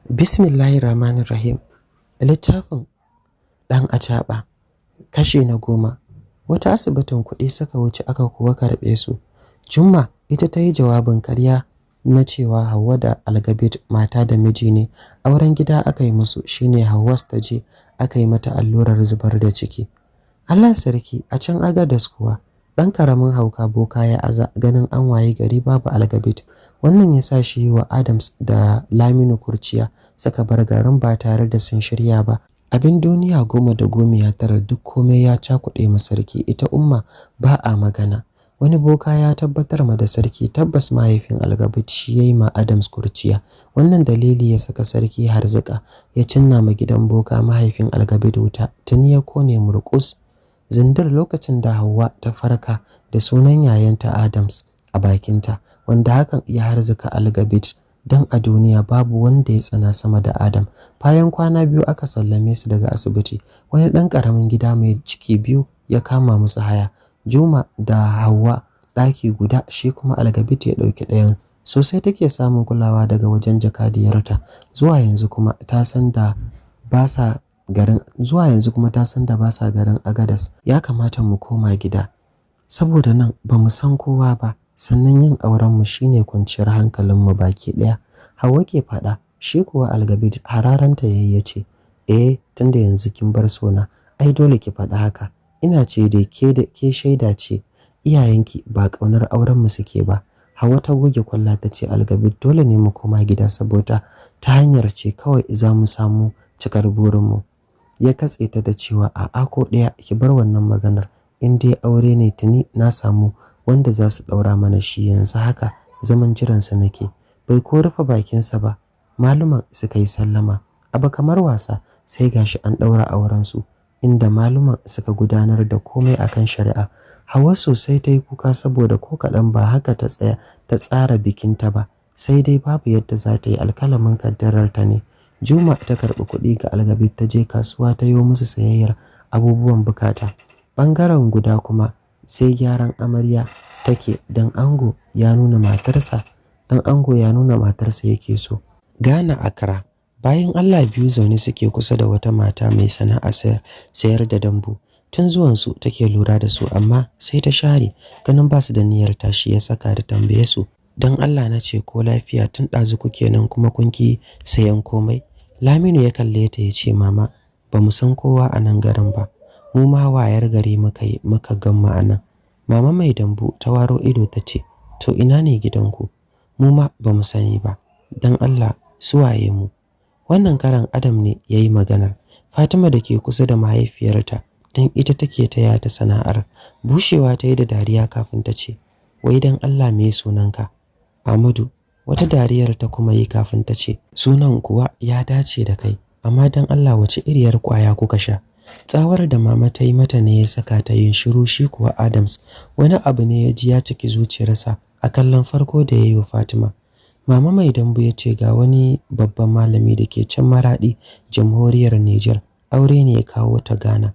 Bismillahirrahmanirrahim. Littafin ɗan acaɓa kashi na 10. Wata asibitin kuɗi suka wuce aka kuwa karɓe su. Jumma ita ta yi jawabin karya na cewa Hauwa da Algabit mata da miji ne. Auren gida aka yi musu, shine Hauwas ta je aka yi mata allurar zubar da ciki. Allah sarki, a can Agadas kuwa ɗan karamin hauka boka ya aza ganin an waye gari babu Algabit. Wannan ya sa shi wa Adams da Laminu kurciya suka bar garin ba tare da sun shirya ba. Abin duniya goma da gomiya tara duk komai ya cakuɗe ma sarki, ita Umma ba a magana. Wani boka ya tabbatar ma da sarki tabbas mahaifin Algabit shi yayi ma Adams kurciya. Wannan dalili ya saka sarki harzuka ya cinna ma gidan boka mahaifin Algabit wuta, tuni ya kone murƙus zindir lokacin da Hauwa ta farka da sunan yayanta Adams a bakinta, wanda hakan ya harzuka Algabit dan a duniya babu wanda ya tsana sama da Adam. Bayan kwana biyu aka sallame su daga asibiti. Wani ɗan ƙaramin gida mai ciki biyu ya kama musu haya. Juma da Hauwa ɗaki guda, shi kuma Algabit ya ɗauki ɗayan. Sosai take samun kulawa daga wajen jakadiyarta. Zuwa yanzu kuma ta san da ba sa garin Agadas. Ya kamata mu koma gida saboda nan ba mu san kowa ba, sannan yin auren mu shine kwanciyar hankalin mu baki ɗaya. Hauwa ke faɗa. Shi kuwa Algabit hararanta yayi yace, tunda yanzu kin bar sona, ai dole ki faɗa haka. Ina ce dai ke shaida ce, iyayenki ba ƙaunar auren mu suke ba. Hauwa ta goge kwalla ta ce, Algabit dole ne mu koma gida saboda ta hanyar ce kawai za mu samu cikar burin mu. Ya katse ta da cewa a'a ko ɗaya, ki bar wannan maganar. In dai aure ne tuni na samu wanda za su ɗaura mana shi, yanzu haka zaman jiransa nake. Bai ko rufe bakinsa ba, maluman suka yi sallama. Abu kamar wasa sai gashi an ɗaura aurensu, inda maluman suka gudanar da komai akan shari'a. Hauwa sosai ta yi kuka saboda ko kaɗan ba haka ta tsara bikinta ba, sai dai babu yadda za ta yi, alkalamin kaddararta ne. Juma ta karɓi kuɗi ga Algabit ta je kasuwa ta yi musu sayayyar abubuwan bukata. Ɓangaren guda kuma sai gyaran amarya take dan ango ya nuna matarsa yake so. Gana Accra, bayan Allah biyu zaune suke kusa da wata mata mai sana'a sayar da dambu. Tun zuwansu take lura da su, amma sai ta share ganin ba su da niyyar tashi ya saka da tambaye su, dan Allah na ce ko lafiya, tun ɗazu kuke nan kuma kun ki sayan komai. Laminu ya kalle ta ya ce, mama ba mu san kowa a nan garin ba, mu ma wayar gari muka gamma a nan. Mama mai dambu ta waro ido ta ce, to ina ne gidanku? Mu ma ba mu sani ba, dan Allah su waye mu? Wannan karan Adam ne ya yi maganar. Fatima da ke kusa da mahaifiyarta, dan ita take taya ta sana'ar, bushewa ta yi da dariya kafin ta ce, wai dan Allah me sunanka? Amadu. Wata dariyar ta kuma yi kafin ta ce, sunan kuwa ya dace da kai, amma dan Allah wace iriyar kwaya kuka sha? Tsawar da mama ta yi mata ne ya saka ta yin shiru. Shi kuwa Adams wani abu ne ya ji ya ciki zuciyarsa a kallon farko da ya yi wa Fatima. Mama mai dambu ya ce ga wani babban malami da ke can Maraɗi, jamhuriyar Nijar, aure ne ya kawo ta Ghana.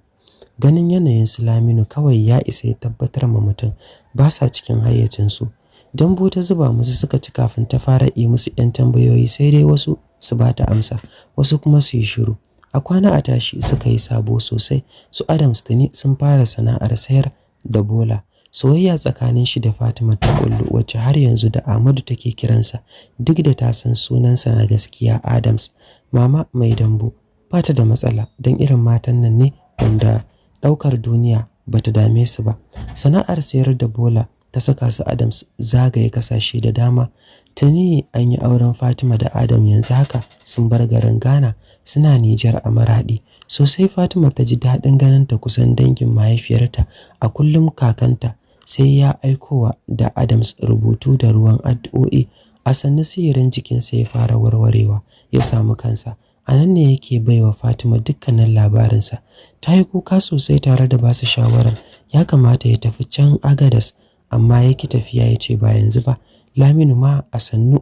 Ganin yanayin su Laminu kawai ya isa ya tabbatar ma mutum ba sa cikin hayyacinsu. Dambu ta zuba musu suka ci kafin ta fara yi musu 'yan tambayoyi, sai dai wasu su ba ta amsa, wasu kuma su yi shiru. A kwana a tashi suka yi sabo sosai. Su Adams tuni sun fara sana'ar sayar da bola. Soyayya tsakanin shi da Fatima ta kullu, wacce har yanzu da Ahmadu take kiransa duk da ta san sunansa na gaskiya Adams. Mama mai dambu ba ta da matsala, don irin matan nan ne wanda ɗaukar duniya ba ta dame su ba. Sana'ar sayar da bola ta saka su Adams zagaye kasashe da dama. Tuni an yi auren Fatima da Adam, yanzu haka sun bar garin Ghana suna Nijar a Maraɗi. Sosai Fatima ta ji daɗin ganin ta kusan dangin mahaifiyarta. A kullum kakanta sai ya aikowa da Adams rubutu da ruwan addu'o'i. A sannu sihirin jikinsa ya fara warwarewa, ya samu kansa. A nan ne yake baiwa Fatima dukkanin labarinsa. Ta yi kuka sosai tare da basu shawarar ya kamata ya tafi can Agadas, amma yake tafiya ya ce ba yanzu ba. Laminu ma a sannu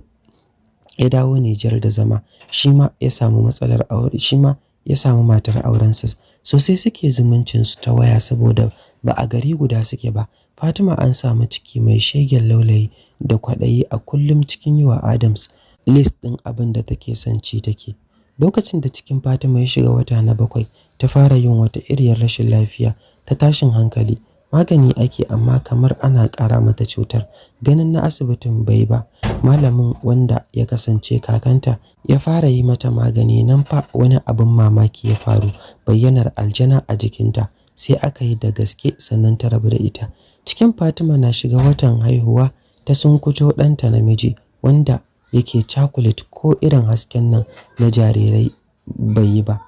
ya dawo Nijar da zama, shi ma ya samu matsalar aure, shi ma ya samu matar aurensa. Sosai suke zumuncinsu ta waya saboda ba a gari guda suke ba. Fatima an samu ciki mai shegen laulayi da kwaɗayi, a kullum cikin yi wa Adams list ɗin abin da take son ci take. Lokacin da cikin Fatima ya shiga wata na 7 ta fara yin wata iriyar rashin lafiya ta tashin hankali. Magani ake amma kamar ana ƙara mata cutar. Ganin na asibitin bai ba. Malamin wanda ya kasance kakanta ya fara yi mata magani, nan fa wani abin mamaki ya faru. Bayyanar aljana a jikinta. Sai aka yi da gaske sannan ta rabu da ita. Cikin Fatima na shiga watan haihuwa ta sunkuto ɗanta namiji wanda yake chocolate ko irin hasken nan na jarirai bai yi ba.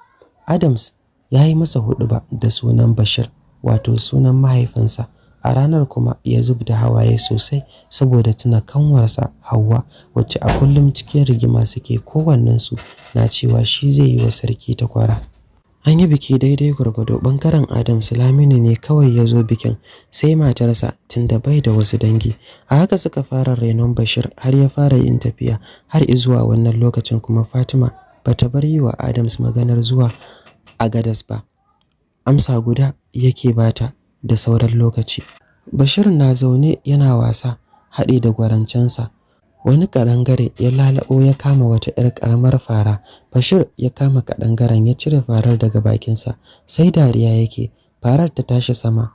Adams ya yi masa huɗuba da sunan Bashir, wato sunan mahaifinsa. A ranar kuma ya zubda hawaye sosai saboda tuna kanwarsa Hauwa, wacce a kullum cikin rigima suke, kowannensu na cewa shi zai yi wa sarki takwara. An yi biki daidai gwargwado. Bangaren Adams, Laminu ne kawai ya zo bikin, sai matarsa tunda bai da wasu dangi. A haka suka fara renon Bashir har ya fara yin tafiya. Har izuwa wannan lokacin kuma Fatima bata bar yi wa Adams maganar zuwa Agadas ba. Amsa guda yake bata da sauran lokaci. Bashir na zaune yana wasa haɗe da gwarancensa. Wani ƙadangare ya lalabo ya kama wata 'yar ƙaramar fara. Bashir ya kama ƙadangaren ya cire farar daga bakinsa, sai dariya yake. Farar ta tashi sama,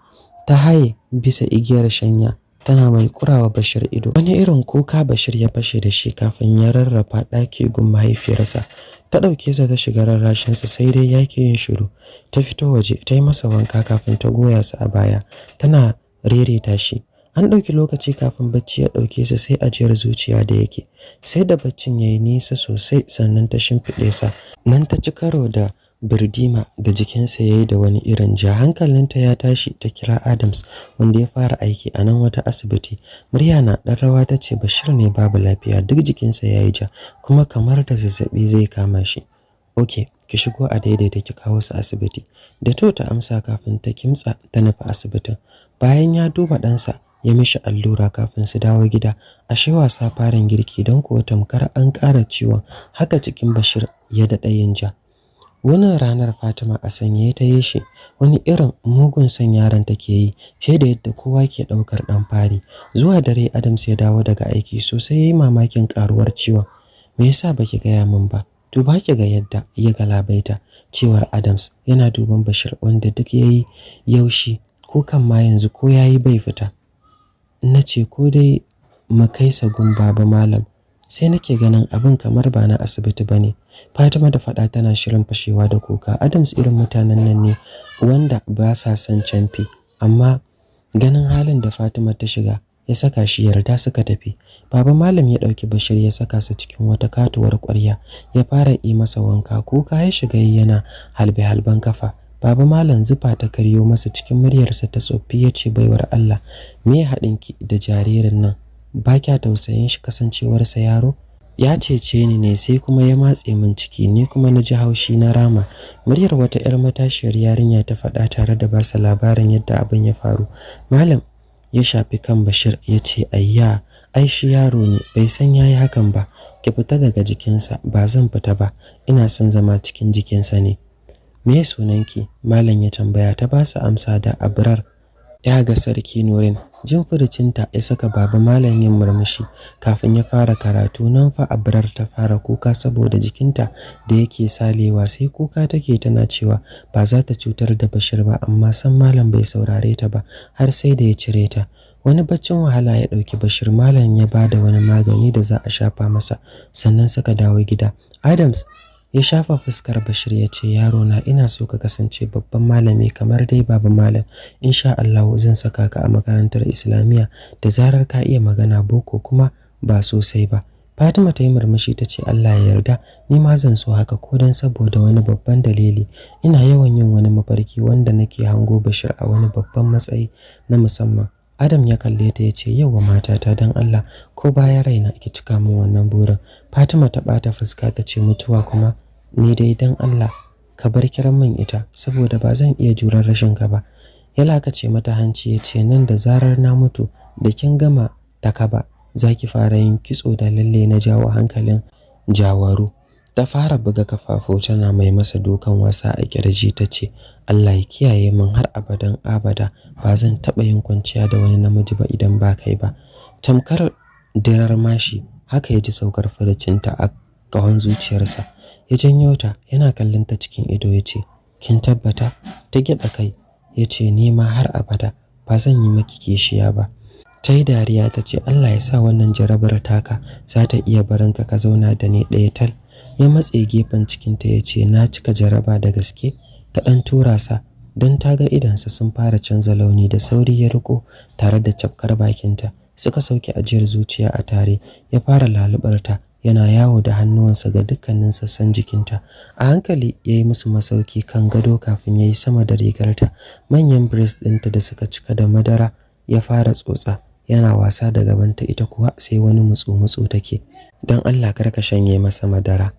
ta haye bisa igiyar shanya, tana mai kurawa Bashir ido. Wani irin kuka Bashir ya fashe da shi kafin ya rarrafa ɗaki gun mahaifiyarsa. Ta ɗauke sa ta shiga rarrashinsa, sai dai yake yin shiru. Ta fito waje ta yi masa wanka kafin ta goya sa a baya, tana ririta shi. An ɗauki lokaci kafin bacci ya ɗauke sa, sai ajiyar zuciya da yake. Sai da baccin ya yi nisa sosai sannan ta shimfiɗe sa. Nan ta ci karo da birdima da jikinsa ya yi da wani irin ja. Hankalinta ya tashi, ta kira Adams wanda ya fara aiki a nan wata asibiti. Murya na ɗan rawa ta ce Bashir ne babu lafiya, duk jikinsa ya yi ja kuma kamar da zazzaɓi zai kama shi. Ok, ki shigo a daidaita ki kawo su asibiti. Da to ta amsa kafin ta kimtsa ta nufi asibitin. Bayan ya duba ɗansa ya mishi allura kafin su dawo gida. Ashe wasa farin girki, don kuwa tamkar an ƙara ciwon. Haka cikin Bashir ya daɗa yin ja. Wannan ranar Fatima a sanye ta yi shi. Wani irin mugun son yaron take yi, fiye da yadda kowa ke ɗaukar ɗan fari. Zuwa dare Adams ya dawo daga aiki sosai, ya yi mamakin ƙaruwar ciwon. Me yasa baki gaya min ba? Duba ki ga yadda ya galabaita, cewar Adams yana duban Bashir wanda duk yayi yaushi, kukan ma yanzu ko yayi bai fita. Na ce ko dai mu kai sa gun baba malam, sai nake ganin abin kamar ba na asibiti bane. Fatima da faɗa tana shirin fashewa da kuka. Adams irin mutanen nan ne wanda ba sa son camfi, amma ganin halin da Fatima ta shiga ya saka shi yarda suka tafi. Baba malam ya ɗauki Bashir ya saka sa cikin wata katuwar ƙwarya, ya fara yi masa wanka. Kuka ya shiga yana halbe-halben kafa. Baba malam zufa ta karyo masa, cikin muryarsa ta tsoffi ya ce baiwar Allah, me haɗinki da jaririn nan? Ba kya tausayin shi kasancewarsa yaro? Ya cece ni ne sai kuma ya matse min ciki, ni kuma na ji haushi na rama. Muryar wata 'yar matashiyar yarinya ta faɗa tare da basa labarin yadda abin ya faru. Malam ya shafi kan Bashir ya ce ayya, ai shi yaro ne, bai san yayi hakan ba. Ki fita daga jikinsa. Ba zan fita ba, ina son zama cikin jikinsa ne. Me sunanki? Malam ya tambaya. Ta ba su amsa da Abrar, ya ga sarki Nurin. Jin furucinta ya saka baba malam yin murmushi. Kafin ya fara karatu nan fa Abrar ta fara kuka saboda jikinta da yake salewa, sai kuka take tana cewa ba za ta cutar da Bashir ba, amma san malam bai saurare ta ba har sai da ya cire ta. Wani baccin wahala ya ɗauki Bashir. Malam ya bada wani magani da za a shafa masa, sannan suka dawo gida. Adams ya shafa fuskar Bashir ya ce yaro na, ina so ka kasance babban malami kamar dai baba malam. Insha Allah zan saka ka a makarantar Islamiyya da zarar ka iya magana boko kuma ba sosai ba. Fatima ta yi murmushi ta ce Allah ya yarda, ni ma zan so haka, ko dan saboda wani babban dalili. Ina yawan yin wani mafarki wanda nake hango Bashir a wani babban matsayi na musamman. Adam ya kalle ta ya ce yauwa matata, dan Allah ko baya raina ki cika min wannan burin. Fatima ta bata fuska ta ce mutuwa kuma? Ni dai dan Allah ka bar kiran min ita, saboda ba zan iya jurar rashin ka ba. Ya lakace mata hanci ya ce nan da zarar na mutu da kin gama takaba zaki fara yin kitso da lalle na jawo hankalin jawaru. Ta fara buga kafafu tana mai masa dukan wasa a kirji ta ce Allah ya kiyaye min har abadan abada, ba zan taɓa yin kwanciya da wani namiji ba idan ba kai ba. Tamkar dirar mashi haka ya ji saukar furucinta a ƙahon zuciyarsa. Ya janyo ta yana kallon ta cikin ido ya ce, kin tabbata? Ta gyaɗa kai ya ce, ni ma har abada ba zan yi maki kishiya ba. Ta yi dariya ta ce, Allah ya sa wannan jarabar taka za ta iya barinka ka zauna da ni ɗaya tal. Ya matse gefen cikinta ya ce, na cika jaraba da gaske. Ta ɗan tura sa don ta ga idansa sun fara canza launi. Da sauri ya riko tare da cafkar bakinta. Suka sauke ajiyar zuciya a tare. Ya fara lalubarta yana yawo da hannuwansa ga dukkanin sassan jikinta. A hankali ya yi musu masauki kan gado kafin ya yi sama da rigarta. Manyan breast ɗinta da suka cika da madara ya fara tsotsa. Yana wasa da gabanta, ita kuwa sai wani mutsu-mutsu take. Don Allah kar ka shanye masa madara.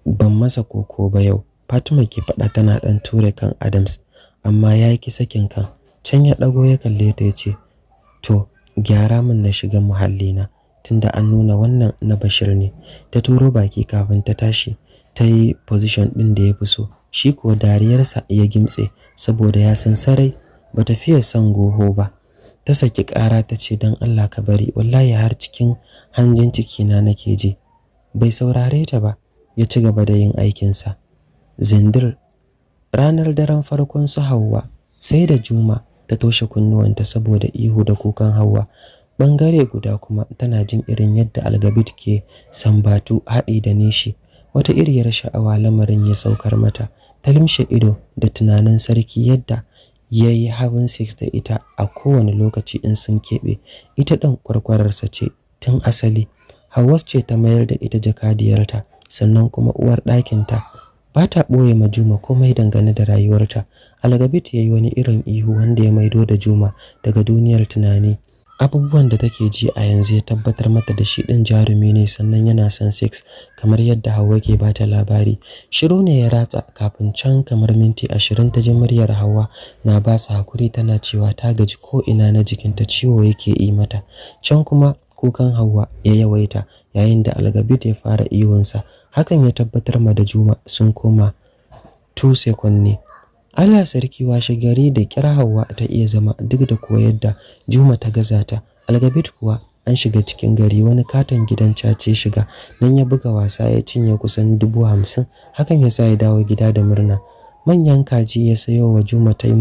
Ban masa koko ba yau, Fatima ke faɗa tana ɗan ture kan Adams, amma ya ki sakin kan. Can ya ɗago ya kalle ta ya ce, to gyara min na shiga muhallina tunda an nuna wannan na Bashir ne. Ta turo baki kafin ta tashi ta yi position ɗin da ya fi so. Shi kuwa dariyarsa ya gimtse saboda ya san sarai bata fiye son goho ba. Ta saki ƙara ta ce, don Allah ka bari, wallahi har cikin hanjin cikina nake ji. Bai saurare ta ba, ya ci gaba da yin aikinsa. Zindir. Ranar daren farkon su Hauwa sai da Juma ta toshe kunnuwanta saboda ihu da kukan Hauwa. Bangare guda kuma tana jin irin yadda Algabit ke sambatu haɗi da nishi. Wata iriyar sha'awa lamarin ya saukar mata. Ta limshe ido da tunanin sarki yadda ya yi having sex da ita a kowane lokaci in sun keɓe. Ita ɗin kwarkwararsa ce tun asali. Hauwa ce ta mayar da ita jakadiyarta, sannan kuma uwar ɗakinta. Ba ta ɓoye ma Juma komai dangane da rayuwarta. Algabit ya yi wani irin ihu wanda ya maido da Juma daga duniyar tunani. Abubuwan da take ji a yanzu ya tabbatar mata da shi ɗin jarumi ne, sannan yana son sex kamar yadda Hauwa ke bata labari. Shiru ne ya ratsa kafin can kamar minti 20 ta ji muryar Hauwa na ba su hakuri tana cewa ta gaji ko ina na jikinta ciwo yake yi mata. Can kuma kukan Hauwa ya yawaita yayin da Algabit ya fara ihunsa. Hakan ya tabbatar ma da Juma sun koma 2 second ne. Allah sarki, washe gari da kira Hauwa ta iya zama duk da kuwa yadda Juma ta gaza ta. Algabit kuwa an shiga cikin gari, wani katon gidan cace shiga, nan ya buga wasa ya cinye kusan 50,000. Hakan ya sa ya dawo gida da murna. Manyan kaji ya sayo wa Juma ta yi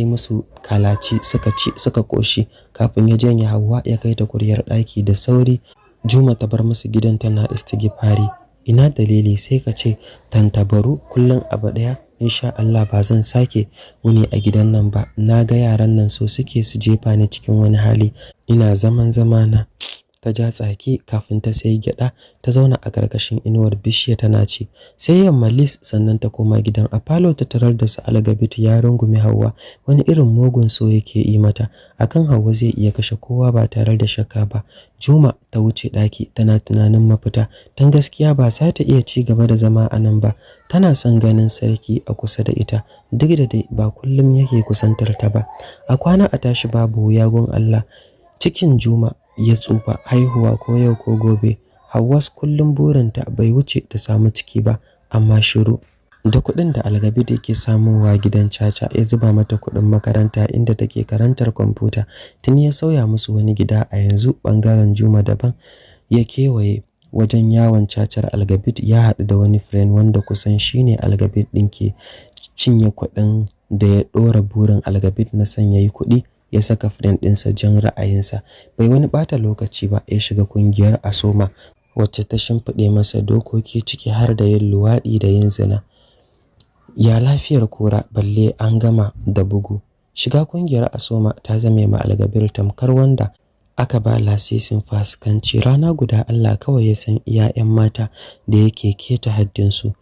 musu kalaci suka ci suka koshi kafin ya janye Hauwa ya kai ta kuryar ɗaki da sauri. Juma ta bar musu gidan tana istighfari. Ina dalili sai ka ce tantabaru kullum abu ɗaya. Insha Allah ba zan sake wuni a gidan nan ba. Na ga yaran nan so suke su jefa ni cikin wani hali. Ina zaman zamana. Ta ja tsaki kafin ta sayi gyada ta zauna a karkashin inuwar bishiya tana ci. Sai yamma Lis sannan ta koma gidan. A falo ta tarar da su Algabit ya rungume Hauwa, wani irin mugun so yake yi mata. Akan Hauwa zai iya kashe kowa ba tare da shakka ba. Juma ta wuce daki tana tunanin mafita, dan gaskiya ba za ta iya ci gaba da zama a nan ba. Tana son ganin sarki a kusa da ita, duk da dai ba kullum yake kusantar ta ba. A kwana a tashi babu wuya gun Allah. Cikin Juma ya tsufa, haihuwa ko yau ko gobe. Hauwa kullum burinta bai wuce ta samu ciki ba, amma shiru. Da kuɗin da Algabit yake samowa gidan caca ya zuba mata kuɗin makaranta inda take karantar kwamfuta. Tuni ya sauya musu wani gida a yanzu. Bangaren Juma daban ya kewaye. Wajen yawon cacar Algabit ya haɗu da wani friend wanda kusan shine Algabit ɗin ke cinye kuɗin da ya ɗora burin Algabit na son yayi kuɗi. Ya saka friend ɗinsa jan ra'ayinsa. Bai wani ɓata lokaci ba ya shiga kungiyar Asoma, wacce ta shimfiɗe masa dokoki ciki har da yin luwaɗi da yin zina. Ya lafiyar kora balle an gama da bugu. Shiga kungiyar Asoma ta zame ma Algabit tamkar wanda aka ba lasisin fasikanci. Rana guda Allah kawai ya san iya 'yan mata da yake keta haddinsu.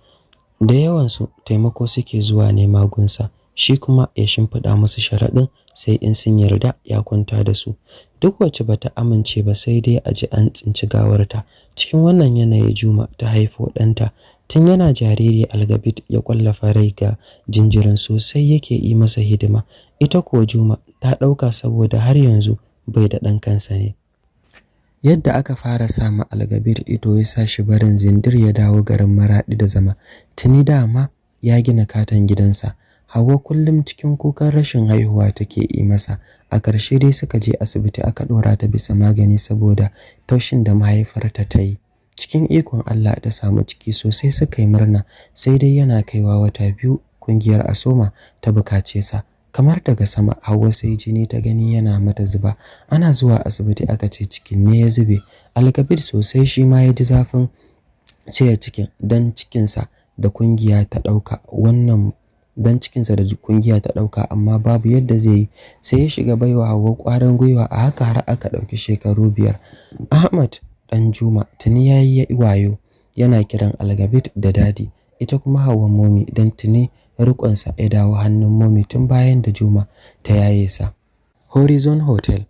Da yawansu taimako suke zuwa nema gunsa, shi kuma ya shimfiɗa musu sharaɗin sai in sun yarda ya kwanta da su. Duk wacce bata amince ba sai dai a ji an tsinci gawarta. Cikin wannan yanayi Juma ta haifo ɗanta. Tun yana jariri Algabit ya kwallafa rai ga jinjirin sosai yake yi masa hidima. Ita kuwa Juma ta ɗauka saboda har yanzu bai da ɗan kansa ne. Yadda aka fara sama Algabit ido ya sa shi barin Zindir ya dawo garin Maraɗi da zama. Tuni dama ya gina katon gidansa Hauwa kullum cikin kukan rashin haihuwa take yi masa. A ƙarshe dai suka je asibiti aka ɗora ta bisa magani saboda taushin da mahaifarta ta yi. Cikin ikon Allah ta samu ciki sosai suka yi murna, sai dai yana kaiwa wata 2 kungiyar Asoma ta bukace sa. Kamar daga sama Hauwa sai jini ta gani yana mata zuba. Ana zuwa asibiti aka ce cikin ne ya zube. Alkabir sosai shi ma ya ji zafin cire cikin dan cikinsa da kungiya ta ɗauka amma babu yadda zai yi, sai ya shiga baiwa Hauwa ƙwarin gwiwa. A haka har aka ɗauki shekaru 5. Ahmad dan Juma tuni yayi wayo, yana kiran Algabit da dadi, ita kuma Hauwa momi, dan tuni rikonsa ya dawo hannun momi tun bayan da Juma ta yaye sa. Horizon Hotel.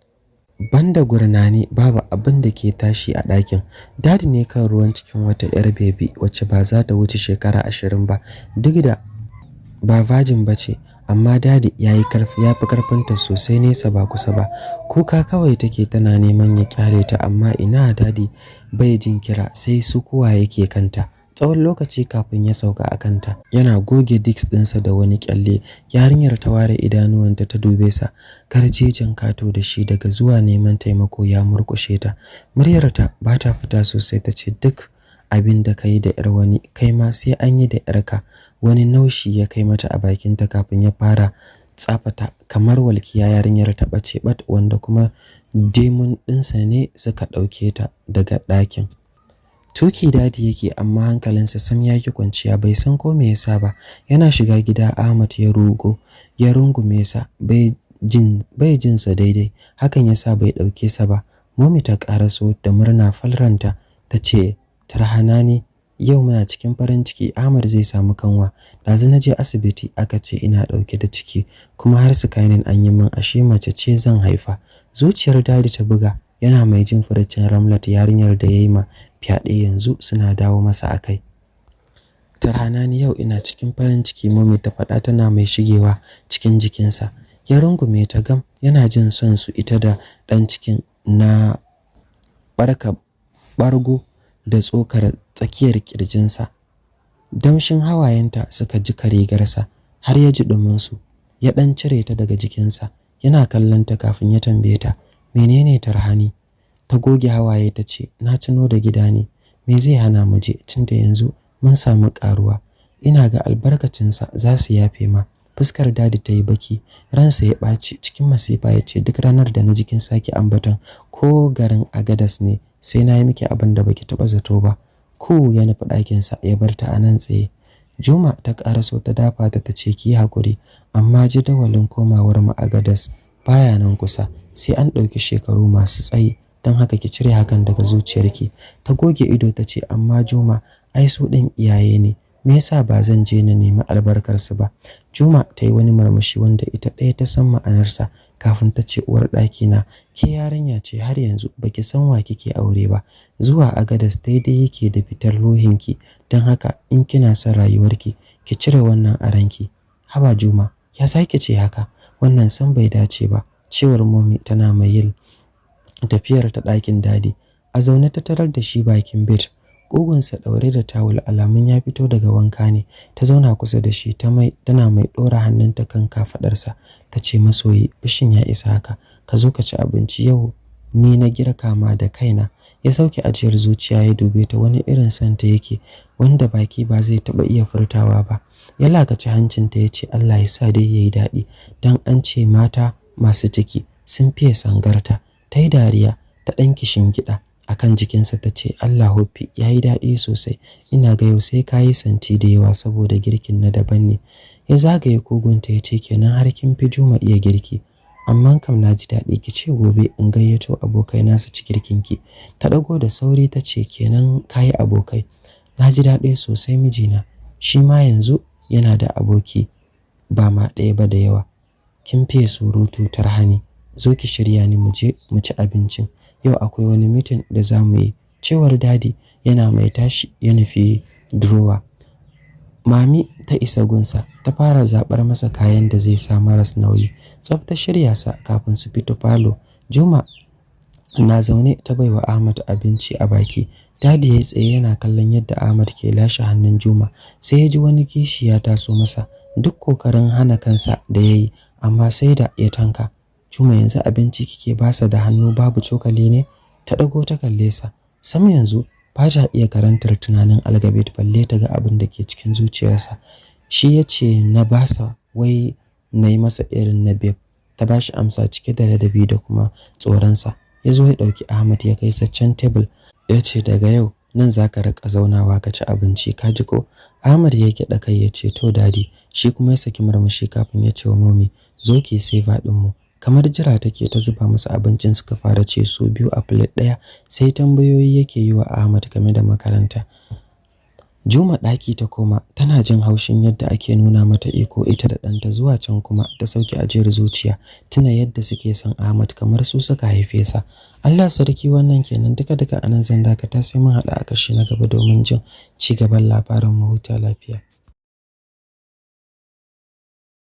Banda gurnani babu abin da ke tashi a ɗakin. Dadi ne kan ruwan cikin wata 'yar baby wacce ba za ta wuce shekara 20 ba. Duk da ba virgin bace, amma dadi yafi karfinta sosai, nesa ba kusa ba. Kuka kawai take tana neman ya kyale ta, amma ina dadi bai jin kira, sai sukuwa yake kanta. Tsawon lokaci kafin ya sauka a kanta, yana goge diks ɗinsa da wani kyalle. Yarinyar ta ware idanuwanta ta dube sa, karjejin kato da shi daga zuwa neman taimako ya murkushe ta. Muryarta ba ta fita sosai, ta ce duk abin da kai da 'yar wani kai ma sai an yi da 'yarka. Wani naushi ya kai mata a bakinta kafin ya fara tsafata kamar walkiya. Yarinyar ta ɓace bat, wanda kuma demon ɗinsa ne suka ɗauke ta daga ɗakin. Tuki dadi yake, amma hankalinsa sam ya ki kwanciya, bai san ko me yasa ba. Yana shiga gida Ahmad ya rungume sa, bai jin sa daidai, hakan yasa bai dauke sa ba. Mummy ta karaso da murna falranta, tace Tarhanani, yau muna cikin farin ciki, Ahmad zai samu kanwa. Dazu naje asibiti aka ce ina dauke da ciki, kuma har scanning an yi min, ashe mace ce zan haifa. Zuciyar dadi ta buga, yana mai jin furucin Ramlat, yarinyar da yayi ma fyaɗe yanzu suna dawo masa akai. Tarhanani, yau ina cikin farin ciki, Mummy ta faɗa tana mai shigewa cikin jikinsa. Ya rungume ta gam, yana jin son su ita da ɗan cikin na bargo da tsokar tsakiyar kirjinsa. Damshin hawayenta suka jika rigarsa har ya ji ɗuminsu. Ya ɗan cire ta daga jikinsa, yana kallon ta kafin ya tambaye ta, menene Tarhani? Ta goge hawaye ta ce, na tuno da gida ne, me zai hana mu je tunda yanzu mun samu karuwa. Ina ga albarkacinsa za su yafe ma. Fuskar dadi ta yi baki, ransa ya ɓaci. Cikin masifa ya ce, duk ranar da na jikin saki ambaton ko garin Agadas ne, sai na yi miki abin da baki taɓa zato ba. Ku ya nufi ɗakinsa ya bar ta a nan tsaye. Juma ta ƙaraso ta dafa ta ce, ki hakuri, amma jadawalin komawar mu Agadas baya nan kusa, sai an ɗauki shekaru masu tsayi, don haka ki cire hakan daga zuciyarki. Ta goge ido ta ce, amma Juma, ai su ɗin iyaye ne, me yasa ba zan je na nemi albarkarsu ba? Juma ta yi wani murmushi wanda ita ɗaya ta san ma'anarsa, kafin ta ce, uwar ɗakina, ke yarinya ce har yanzu baki san wa kike aure ba. Zuwa Agadas daidai yake da fitar ruhinki, don haka in kina son rayuwarki ki cire wannan a ranki. Haba Juma, ya sake ce haka? Wannan san bai dace ba, cewar Mummy tana mai yin tafiyar ta ɗakin dadi. A zaune ta tarar da shi bakin bed, ƙugunsa ɗaure da tawul, alamun ya fito daga wanka ne. Ta zauna kusa da shi tana mai ɗora hannunta kan kafaɗarsa. Ta ce, masoyi, bishin ya isa haka, ka zo ka ci abinci, yau ni na girka ma da kaina. Ya sauke ajiyar zuciya ya dube ta, wani irin santa yake wanda baki ba zai taɓa iya furtawa ba. Ya lakaci hancinta ya ce, Allah ya sa dai yayi daɗi, dan an ce mata masu ciki sun fiye sangarta. Ta yi dariya, ta ɗan kishingiɗa a kan jikinsa ta ce, Allah hoffi ya yi daɗi sosai, ina ga yau sai ka yi santi da yawa saboda girkin na daban ne. Ya zagaye kogunta ya ce, kenan har kin fi Juma iya girki? Amma kam na ji daɗi, ki ce gobe in gayyato abokai na su ci girkinki. Ta ɗago da sauri ta ce, kenan ka yi abokai? Na ji daɗi sosai mijina, shi ma yanzu yana da aboki, ba ma ɗaya ba da yawa. Kin fiye surutu Tarhani, zo ki shirya ni mu je mu ci abincin, yau akwai wani meeting da za mu yi, cewar dadi yana mai tashi ya nufi drawer. Mami ta isa gunsa, ta fara zaɓar masa kayan da zai sa maras nauyi. Tsaf ta shirya sa kafin su fito falo. Juma na zaune ta baiwa Ahmad abinci a baki. Dadi ya tsaye yana kallon yadda Ahmad ke lashe hannun Juma, sai ya ji wani kishi ya taso masa. duk kokarin hana kansa da yayi amma sai da ya tanka. Juma yanzu abinci kike basa da hannu babu cokali ne? Ta dago ta kalle sa. Sam yanzu ba ta iya karantar tunanin Algabet balle ta ga abin da ke cikin zuciyarsa. Shi yace na basa wai nayi masa irin na Babe. Ta bashi amsa cike da ladabi da kuma tsoronsa. Ya zo ya ɗauki Ahmad ya kai sa can table. Ya ce daga yau nan za ka riƙa zaunawa ka ci abinci ka ji ko? Ahmad ya gyaɗa kai ya ce to dadi. Shi kuma ya saki murmushi kafin ya ce wa Momi zo ki sai faɗin mu. Kamar jira take ta zuba masa abincin suka fara ce su biyu a plate ɗaya sai tambayoyi yake yi wa Ahmad game da makaranta. Juma ɗaki ta koma tana jin haushin yadda ake nuna mata iko ita da ɗanta zuwa can kuma ta sauke ajiyar zuciya tuna yadda suke son Ahmad kamar su suka haife sa. Allah sarki wannan kenan duka anan zan dakata sai mun haɗa a kashi na gaba domin jin ci gaban labarin mu huta lafiya.